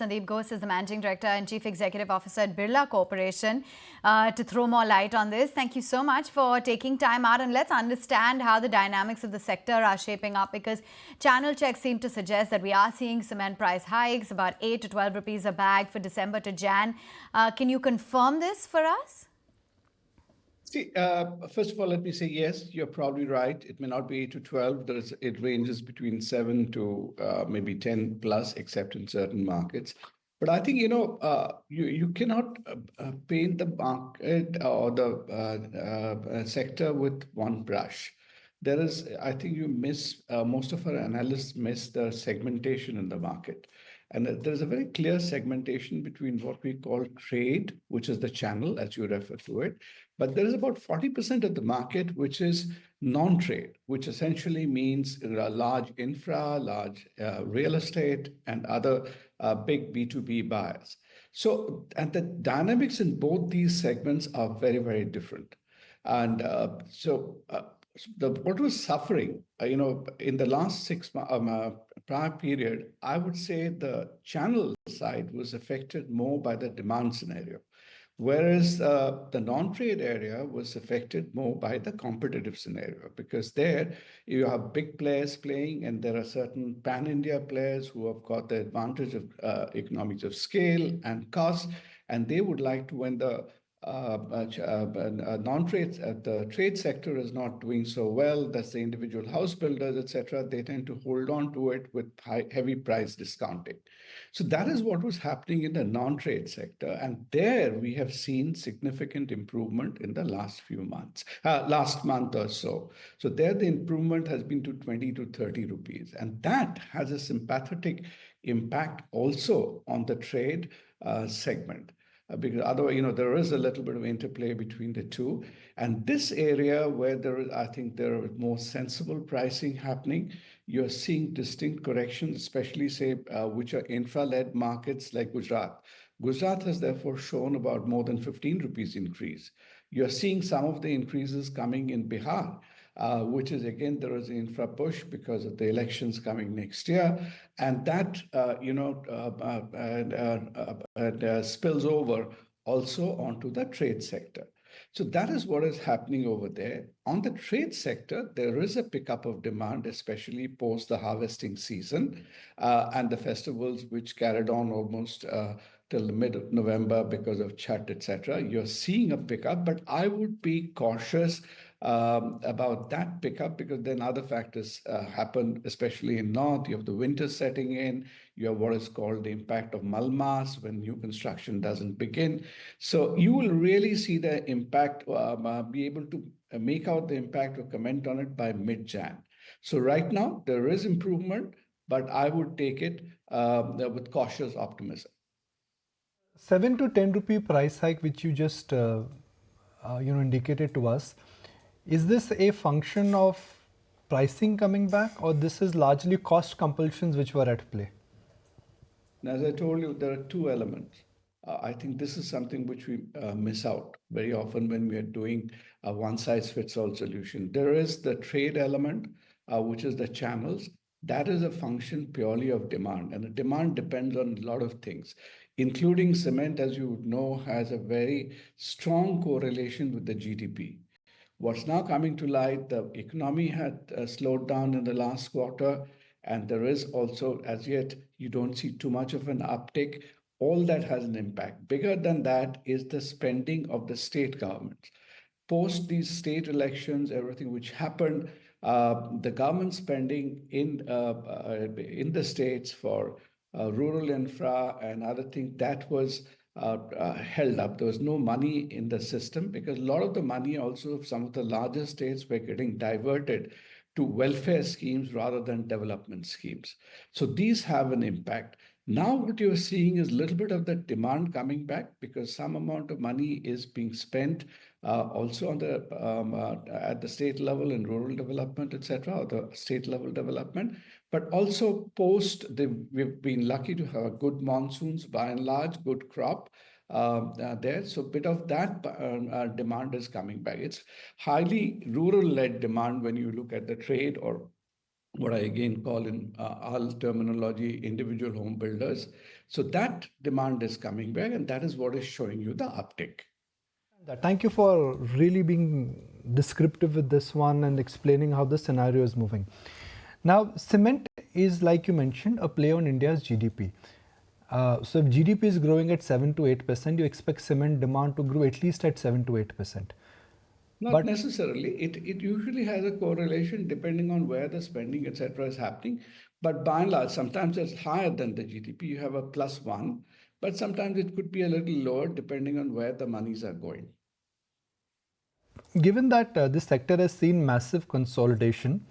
Sandip Ghose is the Managing Director and Chief Executive Officer at Birla Corporation, to throw more light on this. Thank you so much for taking time out, and let's understand how the dynamics of the sector are shaping up, because channel checks seem to suggest that we are seeing cement price hikes, about 8 to 12 rupees a bag for December to Jan. Can you confirm this for us? See, first of all, let me say, yes, you're probably right. It may not be 8 to 12. It ranges between 7 to maybe 10 plus, except in certain markets. But I think, you cannot paint the market or the sector with one brush. I think most of our analysts miss the segmentation in the market. And there's a very clear segmentation between what we call trade, which is the channel, as you refer to it. But there is about 40% of the market which is non-trade, which essentially means large infra, large real estate, and other big B2B buyers. So, and the dynamics in both these segments are very, very different. And what was suffering, in the last 6 months, prior period, I would say the channel side was affected more by the demand scenario, whereas the non-trade area was affected more by the competitive scenario, because there you have big players playing, and there are certain pan-India players who have got the advantage of economies of scale and cost, and they would like to, when the non-trade, the trade sector is not doing so well, that's the individual house builders, etc., they tend to hold on to it with heavy price discounting. So that is what was happening in the non-trade sector. And there we have seen significant improvement in the last few months, last month or so. So there the improvement has been to 20 to 30 rupees. And that has a sympathetic impact also on the trade segment. Because otherwise, there is a little bit of interplay between the two. And this area where I think there are more sensible pricing happening, you're seeing distinct corrections, especially, say, which are infra-led markets like Gujarat. Gujarat has therefore shown about more than 15 rupees increase. You're seeing some of the increases coming in Bihar, which is, again, there is an infra push because of the elections coming next year. And that, spills over also onto the trade sector. So that is what is happening over there. On the trade sector, there is a pickup of demand, especially post the harvesting season and the festivals which carried on almost till the mid of November because of Chhat, etc. You're seeing a pickup, but I would be cautious about that pickup, because then other factors happen, especially in North. You have the winter setting in, you have what is called the impact of Malmas when new construction doesn't begin. So you will really see the impact, be able to make out the impact or comment on it by mid-Jan. So right now there is improvement, but I would take it with cautious optimism. 7 to 10 rupee price hike, which you just indicated to us, is this a function of pricing coming back, or this is largely cost compulsions which were at play? As I told you, there are two elements. I think this is something which we miss out very often when we are doing a one-size-fits-all solution. There is the trade element, which is the channels. That is a function purely of demand, and the demand depends on a lot of things, including cement, as you would know, has a very strong correlation with the GDP. What's now coming to light, the economy had slowed down in the last quarter, and there is also, as yet, you don't see too much of an uptick. All that has an impact. Bigger than that is the spending of the state governments. Post these state elections, everything which happened, the government spending in the states for rural infra and other things, that was held up. There was no money in the system, because a lot of the money also of some of the larger states were getting diverted to welfare schemes rather than development schemes. So these have an impact. Now what you're seeing is a little bit of the demand coming back, because some amount of money is being spent also on the at the state level in rural development, etc., or the state level development. But also we've been lucky to have good monsoons, by and large, good crop there. So a bit of that demand is coming back. It's highly rural-led demand when you look at the trade or what I again call in our terminology, individual home builders. So that demand is coming back, and that is what is showing you the uptick. Thank you for really being descriptive with this one and explaining how the scenario is moving. Now, cement is, like you mentioned, a play on India's GDP. So if GDP is growing at 7 to 8%, you expect cement demand to grow at least at 7 to 8%. Not But necessarily. It usually has a correlation depending on where the spending, etc., is happening. But by and large, sometimes it's higher than the GDP. You have a +1, but sometimes it could be a little lower depending on where the monies are going. given that this sector has seen massive consolidation,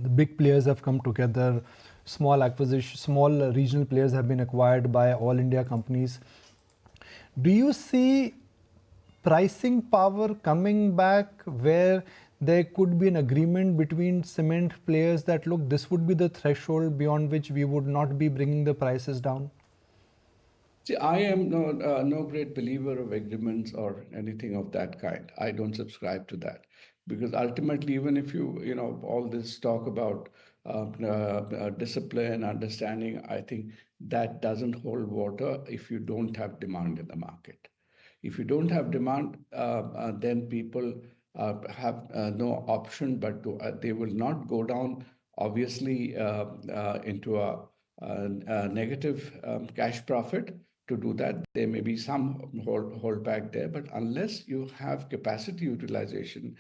the big players have come together, small regional players have been acquired by all India companies. Do you see pricing power coming back where there could be an agreement between cement players that look, this would be the threshold beyond which we would not be bringing the prices down? See, I am no great believer of agreements or anything of that kind. I don't subscribe to that because ultimately, even if all this talk about discipline, understanding, I think that doesn't hold water if you don't have demand in the market. If you don't have demand, then people have no option but to, they will not go down, obviously, into a negative cash profit. To do that, there may be some hold back there, but unless you have capacity utilization,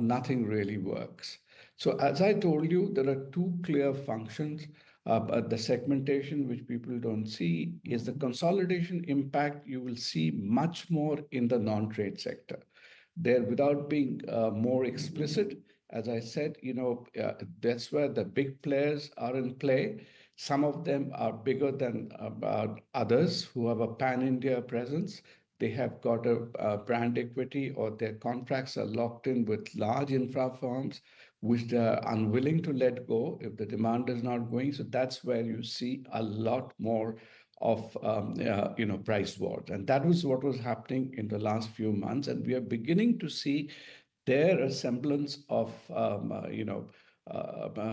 nothing really works. So as I told you, there are two clear functions. The segmentation, which people don't see, is the consolidation impact you will see much more in the non-trade sector. There, without being more explicit, as I said, that's where the big players are in play. Some of them are bigger than others who have a pan-India presence. They have got a brand equity, or their contracts are locked in with large infra firms, which they're unwilling to let go if the demand is not going. So that's where you see a lot more of price wars, and that was what was happening in the last few months, and we are beginning to see there a semblance of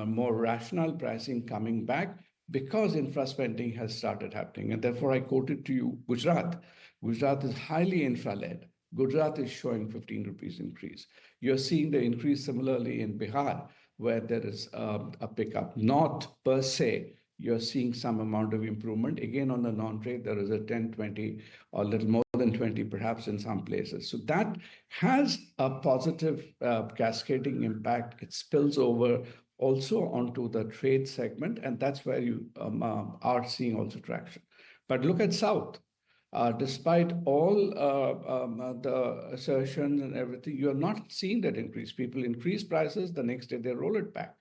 more rational pricing coming back because infra spending has started happening. And therefore, I quoted to you Gujarat. Gujarat is highly infra-led. Gujarat is showing 15 rupees increase. You're seeing the increase similarly in Bihar, where there is a pickup. Not per se, you're seeing some amount of improvement. Again, on the non-trade, there is a 10, 20, or a little more than 20, perhaps in some places. So that has a positive cascading impact. It spills over also onto the trade segment, and that's where you are seeing also traction. But look at South. Despite all the assertions and everything, you're not seeing that increase. People increase prices, the next day they roll it back.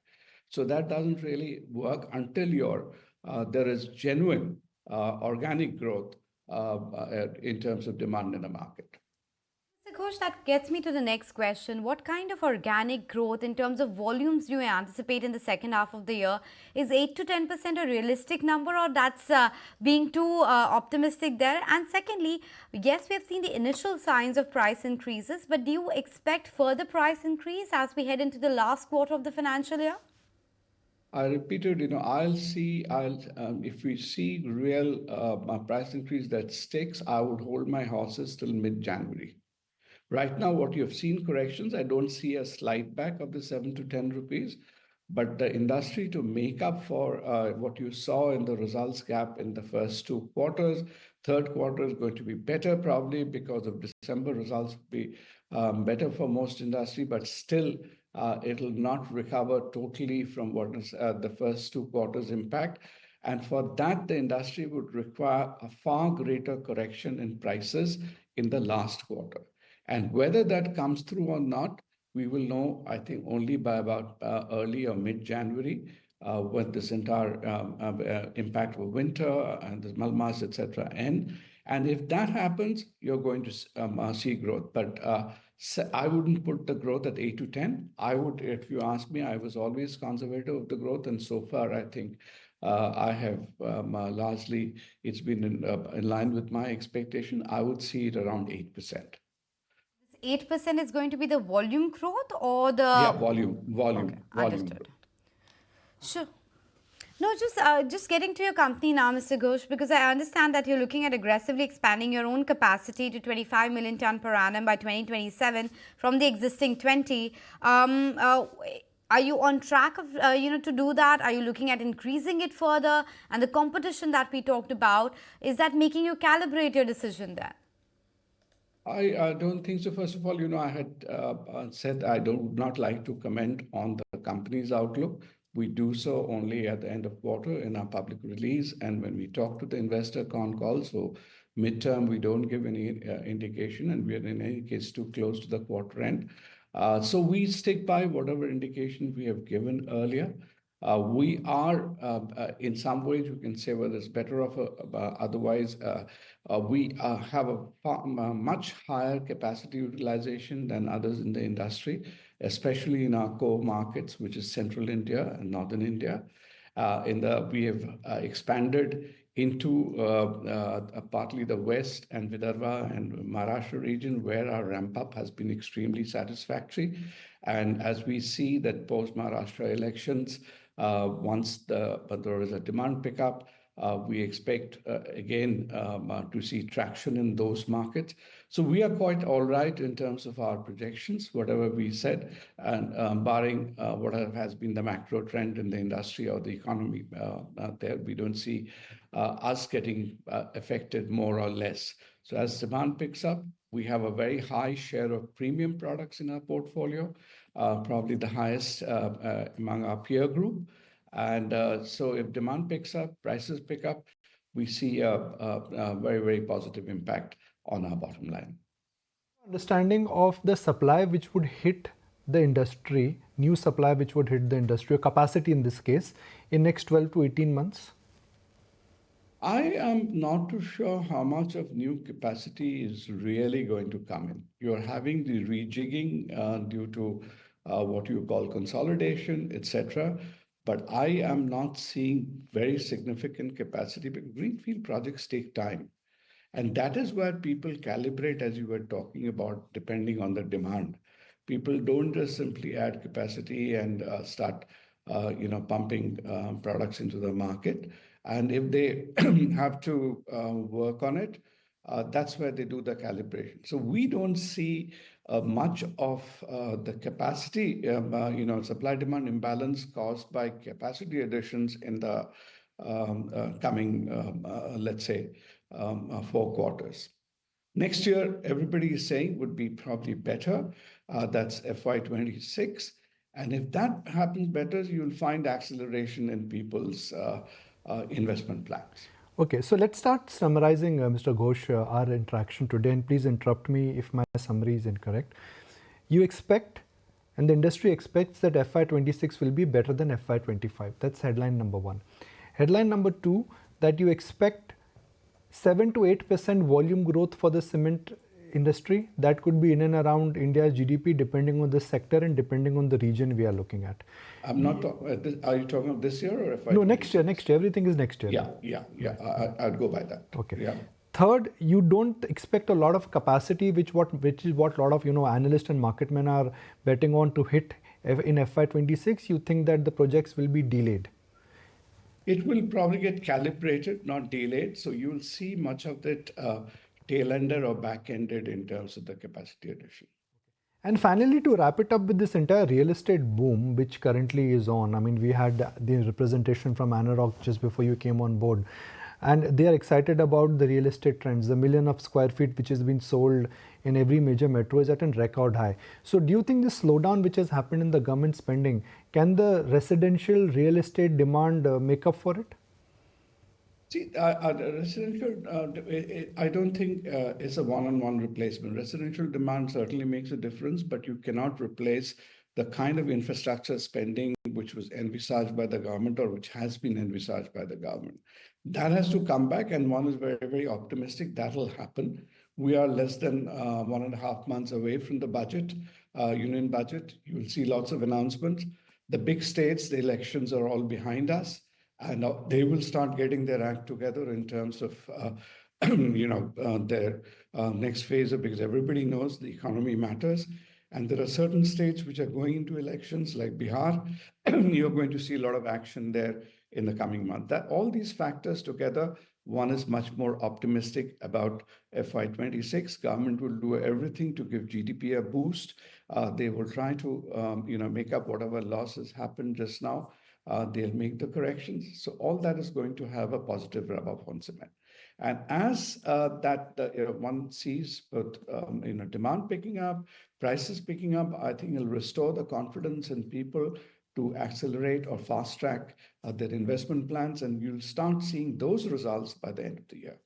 So that doesn't really work until there is genuine organic growth in terms of demand in the market. Mr. Ghosh, that gets me to the next question. What kind of organic growth in terms of volumes do you anticipate in the second half of the year? Is 8 to 10% a realistic number, or that's being too optimistic there? And secondly, yes, we have seen the initial signs of price increases, but do you expect further price increase as we head into the last quarter of the financial year? I repeated, if we see real price increase that sticks, I would hold my horses till mid-January. Right now, what you have seen corrections, I don't see a slide back of the 7 to 10 rupees, but the industry to make up for what you saw in the results gap in the first two quarters, third quarter is going to be better probably because of December results will be better for most industry, but still it'll not recover totally from what is the first two quarters impact. And for that, the industry would require a far greater correction in prices in the last quarter. And whether that comes through or not, we will know, I think, only by about early or mid-January when this entire impact of winter and the Malmas, etc., end. And if that happens, you're going to see growth. But I wouldn't put the growth at 8 to 10. I would, if you ask me, I was always conservative of the growth. And so far, I think I have largely, it's been in line with my expectation. I would see it around 8%. 8% is going to be the volume growth or the... Yeah, volume Okay, growth. understood. Sure. No, just getting to your company now, Mr. Ghosh, because I understand that you're looking at aggressively expanding your own capacity to 25 million ton per annum by 2027 from the existing 20. Are you on track of to do that? Are you looking at increasing it further? And the competition that we talked about, is that making you calibrate your decision there? I don't think so. First of all, I had said I would not like to comment on the company's outlook. We do so only at the end of quarter in our public release, and when we talk to the investor con call. So midterm, we don't give any indication, and we are in any case too close to the quarter end. So we stick by whatever indication we have given earlier. We are, in some ways, you can say, well, it's better off otherwise. We have a much higher capacity utilization than others in the industry, especially in our core markets, which is Central India and Northern India. We have expanded into partly the West and Vidarbha and Maharashtra region, where our ramp up has been extremely satisfactory. And as we see that post Maharashtra elections, once there is a demand pickup, we expect again to see traction in those markets. So we are quite all right in terms of our projections, whatever we said, and barring whatever has been the macro trend in the industry or the economy out there, we don't see us getting affected more or less. So as demand picks up, we have a very high share of premium products in our portfolio, probably the highest among our peer group. And so if demand picks up, prices pick up, we see a very, very positive impact on our bottom line. Understanding of the supply which would hit the industry, new supply which would hit the industry, or capacity in this case, in next 12 to 18 months? I am not too sure how much of new capacity is really going to come in. You're having the rejigging due to what you call consolidation, etc. But I am not seeing very significant capacity because greenfield projects take time. And that is where people calibrate, as you were talking about, depending on the demand. People don't just simply add capacity and start, pumping products into the market. And if they have to work on it, that's where they do the calibration. So we don't see much of the capacity, supply-demand imbalance caused by capacity additions in the coming, let's say, 4 quarters. Next year, everybody is saying would be probably better. That's FY26. And if that happens better, you'll find acceleration in people's investment plans. Okay, so let's start summarizing, Mr. Ghosh, our interaction today, and please interrupt me if my summary is incorrect. You expect, and the industry expects, that FY26 will be better than FY25. That's headline number one. Headline number two, that you expect 7 to 8% volume growth for the cement industry. That could be in and around India's GDP, depending on the sector and depending on the region we are looking at. I'm not. Are you talking of this year or FY? No, next year. Next year. Everything is next year. Yeah. I'd go by that. Okay. Yeah. Third, you don't expect a lot of capacity, which is what a lot of analysts and market men are betting on to hit in FY26. You think that the projects will be delayed. It will probably get calibrated, not delayed. So you'll see much of that tail-ended or back-ended in terms of the capacity addition. And finally, to wrap it up with this entire real estate boom, which currently is on, I mean, we had the representation from Anurag just before you came on board. And they are excited about the real estate trends. The million of square feet which has been sold in every major metro is at a record high. So do you think the slowdown which has happened in the government spending, can the residential real estate demand make up for it? See, residential, I don't think it's a one-on-one replacement. Residential demand certainly makes a difference, but you cannot replace the kind of infrastructure spending which was envisaged by the government or which has been envisaged by the government. That has to come back, and one is very, very optimistic that will happen. We are less than 1.5 months away from the budget, union budget. You will see lots of announcements. The big states, the elections are all behind us, and they will start getting their act together in terms of, their next phase, because everybody knows the economy matters. And there are certain states which are going into elections, like Bihar. You're going to see a lot of action there in the coming month. That all these factors together, one is much more optimistic about FY26. Government will do everything to give GDP a boost. They will try to, make up whatever losses happened just now. They'll make the corrections. So all that is going to have a positive rub off on cement. And as one sees both demand picking up, prices picking up, I think it'll restore the confidence in people to accelerate or fast track their investment plans, and you'll start seeing those results by the end of the year.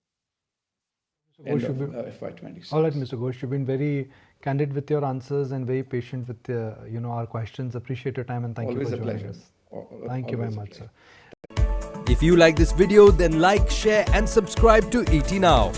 End of FY26. All right, Mr. Ghosh, you've been very candid with your answers and very patient with our questions. Appreciate your time and thank Always you for joining pleasure. us. Thank you very much, sir. If you like this video, then like, share and subscribe to ET Now.